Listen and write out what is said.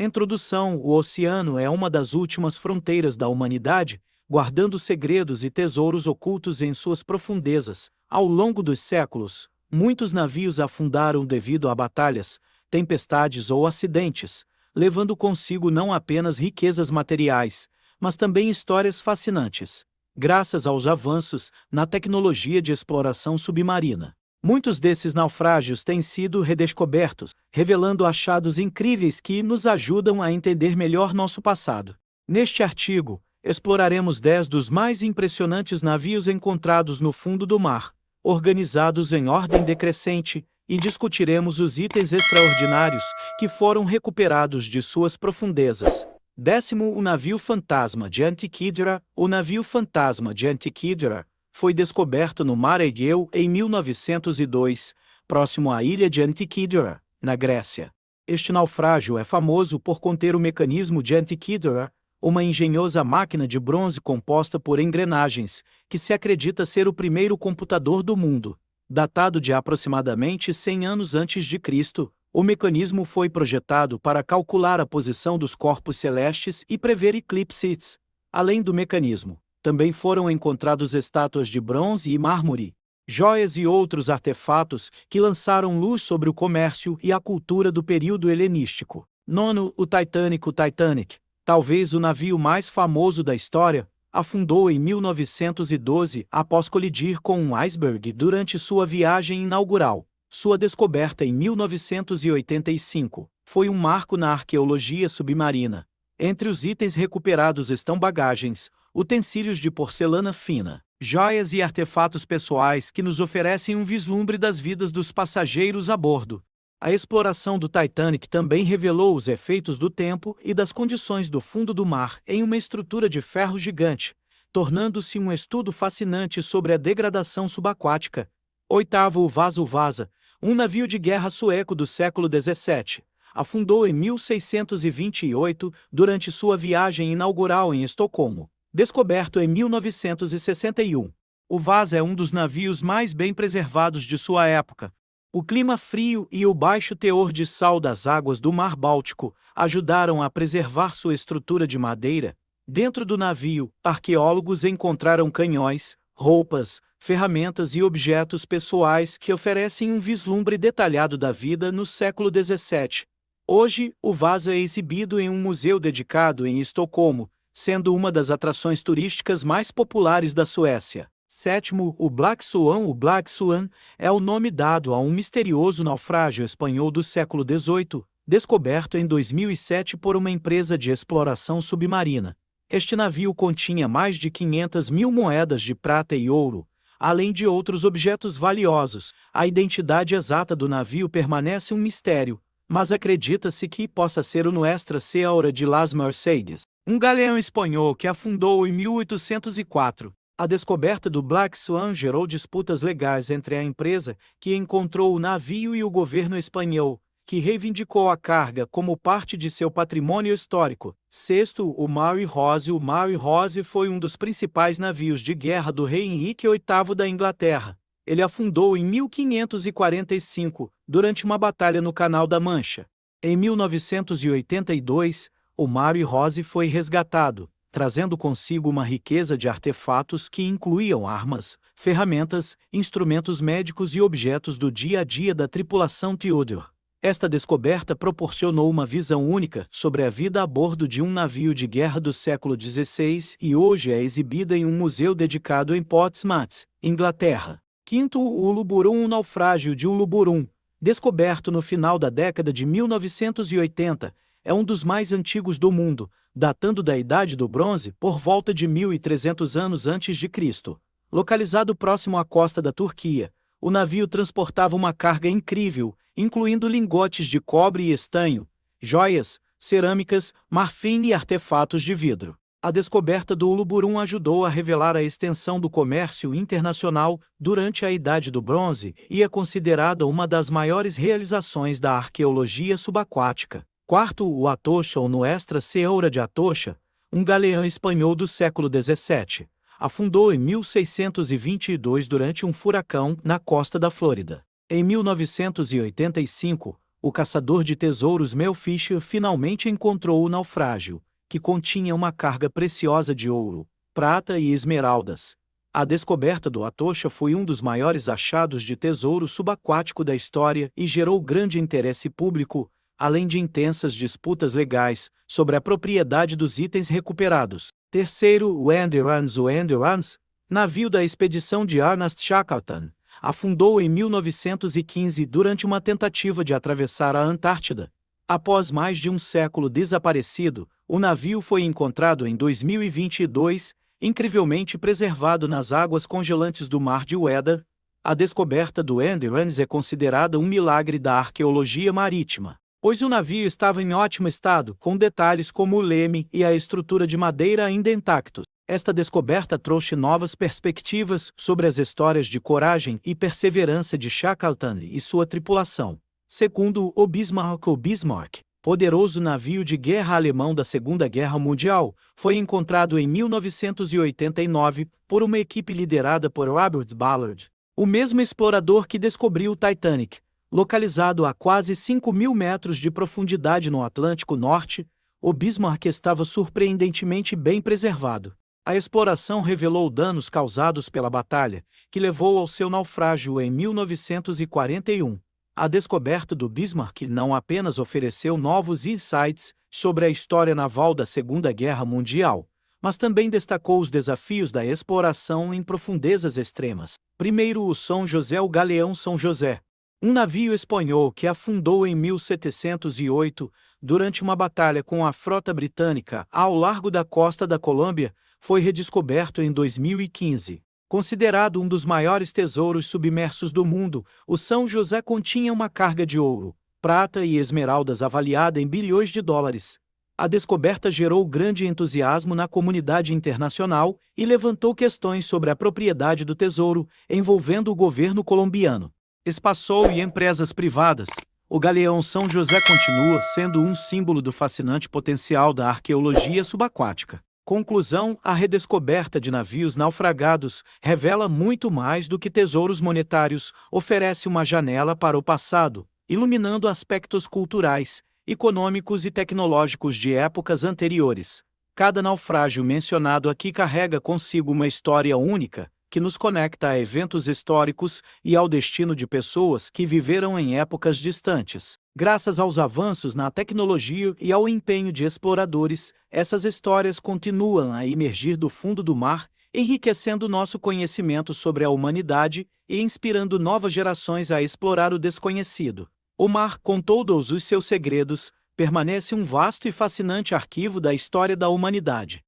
Introdução: o oceano é uma das últimas fronteiras da humanidade, guardando segredos e tesouros ocultos em suas profundezas. Ao longo dos séculos, muitos navios afundaram devido a batalhas, tempestades ou acidentes, levando consigo não apenas riquezas materiais, mas também histórias fascinantes. Graças aos avanços na tecnologia de exploração submarina, muitos desses naufrágios têm sido redescobertos, revelando achados incríveis que nos ajudam a entender melhor nosso passado. Neste artigo, exploraremos 10 dos mais impressionantes navios encontrados no fundo do mar, organizados em ordem decrescente, e discutiremos os itens extraordinários que foram recuperados de suas profundezas. 10º, o navio fantasma de Antikythera. O navio fantasma de Antikythera foi descoberto no mar Egeu em 1902, próximo à ilha de Antikythera, na Grécia. Este naufrágio é famoso por conter o mecanismo de Antikythera, uma engenhosa máquina de bronze composta por engrenagens, que se acredita ser o primeiro computador do mundo. Datado de aproximadamente 100 anos antes de Cristo, o mecanismo foi projetado para calcular a posição dos corpos celestes e prever eclipses. Além do mecanismo, também foram encontrados estátuas de bronze e mármore, joias e outros artefatos que lançaram luz sobre o comércio e a cultura do período helenístico. 9º, o Titanic. O Titanic, talvez o navio mais famoso da história, afundou em 1912 após colidir com um iceberg durante sua viagem inaugural. Sua descoberta em 1985 foi um marco na arqueologia submarina. Entre os itens recuperados estão bagagens, utensílios de porcelana fina, joias e artefatos pessoais que nos oferecem um vislumbre das vidas dos passageiros a bordo. A exploração do Titanic também revelou os efeitos do tempo e das condições do fundo do mar em uma estrutura de ferro gigante, tornando-se um estudo fascinante sobre a degradação subaquática. 8º, o Vasa. O Vasa, um navio de guerra sueco do século XVII, afundou em 1628 durante sua viagem inaugural em Estocolmo, descoberto em 1961. O Vasa é um dos navios mais bem preservados de sua época. O clima frio e o baixo teor de sal das águas do Mar Báltico ajudaram a preservar sua estrutura de madeira. Dentro do navio, arqueólogos encontraram canhões, roupas, ferramentas e objetos pessoais que oferecem um vislumbre detalhado da vida no século XVII. Hoje, o Vasa é exibido em um museu dedicado em Estocolmo, sendo uma das atrações turísticas mais populares da Suécia. 7º, o Black Swan. O Black Swan é o nome dado a um misterioso naufrágio espanhol do século XVIII, descoberto em 2007 por uma empresa de exploração submarina. Este navio continha mais de 500 mil moedas de prata e ouro, além de outros objetos valiosos. A identidade exata do navio permanece um mistério, mas acredita-se que possa ser o Nuestra Señora de las Mercedes, um galeão espanhol que afundou em 1804. A descoberta do Black Swan gerou disputas legais entre a empresa, que encontrou o navio, e o governo espanhol, que reivindicou a carga como parte de seu patrimônio histórico. 6º, o Mary Rose. O Mary Rose foi um dos principais navios de guerra do rei Henrique VIII da Inglaterra. Ele afundou em 1545, durante uma batalha no Canal da Mancha. Em 1982, o Mary Rose foi resgatado, trazendo consigo uma riqueza de artefatos que incluíam armas, ferramentas, instrumentos médicos e objetos do dia a dia da tripulação Theodore. Esta descoberta proporcionou uma visão única sobre a vida a bordo de um navio de guerra do século XVI e hoje é exibida em um museu dedicado em Portsmouth, Inglaterra. 5º, o Uluburun. O naufrágio de Uluburun, descoberto no final da década de 1980, é um dos mais antigos do mundo, datando da Idade do Bronze por volta de 1.300 anos antes de Cristo. Localizado próximo à costa da Turquia, o navio transportava uma carga incrível, incluindo lingotes de cobre e estanho, joias, cerâmicas, marfim e artefatos de vidro. A descoberta do Uluburun ajudou a revelar a extensão do comércio internacional durante a Idade do Bronze e é considerada uma das maiores realizações da arqueologia subaquática. 4º, o Atocha. O Nuestra Señora de Atocha, um galeão espanhol do século XVII, afundou em 1622 durante um furacão na costa da Flórida. Em 1985, o caçador de tesouros Mel Fisher finalmente encontrou o naufrágio, que continha uma carga preciosa de ouro, prata e esmeraldas. A descoberta do Atocha foi um dos maiores achados de tesouro subaquático da história e gerou grande interesse público, além de intensas disputas legais sobre a propriedade dos itens recuperados. Terceiro, o Endurance, navio da expedição de Ernest Shackleton, afundou em 1915 durante uma tentativa de atravessar a Antártida. Após mais de um século desaparecido, o navio foi encontrado em 2022, incrivelmente preservado nas águas congelantes do Mar de Weddell. A descoberta do Endurance é considerada um milagre da arqueologia marítima, pois o navio estava em ótimo estado, com detalhes como o leme e a estrutura de madeira ainda intactos. Esta descoberta trouxe novas perspectivas sobre as histórias de coragem e perseverança de Shackleton e sua tripulação. Segundo o Bismarck, poderoso navio de guerra alemão da Segunda Guerra Mundial, foi encontrado em 1989 por uma equipe liderada por Robert Ballard, o mesmo explorador que descobriu o Titanic. Localizado a quase 5.000 metros de profundidade no Atlântico Norte, o Bismarck estava surpreendentemente bem preservado. A exploração revelou danos causados pela batalha, que levou ao seu naufrágio em 1941. A descoberta do Bismarck não apenas ofereceu novos insights sobre a história naval da Segunda Guerra Mundial, mas também destacou os desafios da exploração em profundezas extremas. Primeiro, o galeão São José, um navio espanhol que afundou em 1708 durante uma batalha com a frota britânica ao largo da costa da Colômbia, foi redescoberto em 2015. Considerado um dos maiores tesouros submersos do mundo, o São José continha uma carga de ouro, prata e esmeraldas avaliada em bilhões de dólares. A descoberta gerou grande entusiasmo na comunidade internacional e levantou questões sobre a propriedade do tesouro, envolvendo o governo colombiano, Espaçol e empresas privadas. O galeão São José continua sendo um símbolo do fascinante potencial da arqueologia subaquática. Conclusão: a redescoberta de navios naufragados revela muito mais do que tesouros monetários, oferece uma janela para o passado, iluminando aspectos culturais, econômicos e tecnológicos de épocas anteriores. Cada naufrágio mencionado aqui carrega consigo uma história única, que nos conecta a eventos históricos e ao destino de pessoas que viveram em épocas distantes. Graças aos avanços na tecnologia e ao empenho de exploradores, essas histórias continuam a emergir do fundo do mar, enriquecendo nosso conhecimento sobre a humanidade e inspirando novas gerações a explorar o desconhecido. O mar, com todos os seus segredos, permanece um vasto e fascinante arquivo da história da humanidade.